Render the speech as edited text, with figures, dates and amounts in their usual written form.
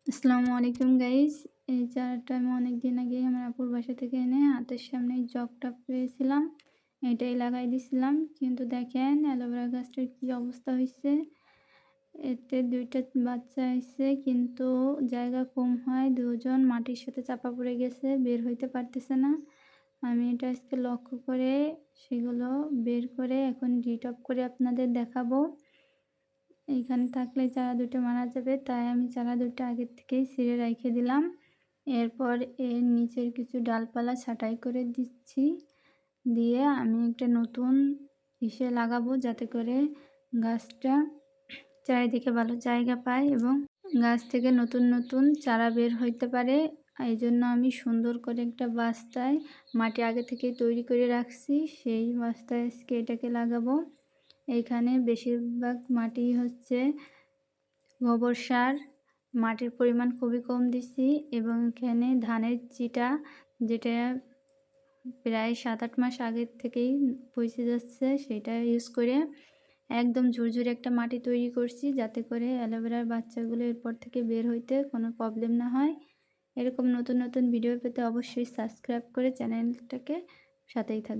আসসালামু আলাইকুম গাইস। এই চারাটা আমি অনেকদিন আগে আমার আপুর বাসা থেকে এনে হাতের সামনে জগটা পেয়েছিলাম। এটাই লাগাই দিছিলাম। কিন্তু দেখেন অ্যালোভেরা গাছটার কি অবস্থা হইছে। এতে ২ টা বাচ্চা আইছে কিন্তু জায়গা কম হয় ২ জন মাটির সাথে চাপা পড়ে গেছে, বের হইতে পারতেছে না। আমি এটা আজকে লক্ষ্য করে সেগুলো বের করে এখন ডিটপ করে আপনাদের দেখাবো। এইখানে থাকলে চারা ২ টা মারা যাবে, তাই আমি চারা ২ টা আগের থেকেই ছিঁড়ে রাইখে দিলাম। এরপর এর নিচের কিছু ডালপালা ছাঁটাই করে দিচ্ছি। দিয়ে আমি একটা নতুন লাগাবো যাতে করে গাছটা চারিদিকে ভালো জায়গা পায় এবং গাছ থেকে নতুন নতুন চারা বের হইতে পারে। এইজন্য আমি সুন্দর করে একটা বস্তায় মাটি আগে থেকেই তৈরি করে রাখছি। সেই বস্তায় আজকে এটাকে লাগাবো। এইখানে বেশিরভাগ মাটি হচ্ছে গোবর সার, মাটির পরিমাণ খুবই কম দিছি এবং এখানে ধানের চিটা, যেটা প্রায় ৭-৮ মাস আগের থেকেই পইচে যাচ্ছে, সেটা ইউজ করে একদম ঝুরঝুরে একটা মাটি তৈরি করছি যাতে করে অ্যালোভেরার বাচ্চাগুলো এরপর থেকে বের হইতে কোনো প্রবলেম না হয়। এরকম নতুন নতুন ভিডিও পেতে অবশ্যই সাবস্ক্রাইব করে চ্যানেলটাকে সাথেই থাকবেন।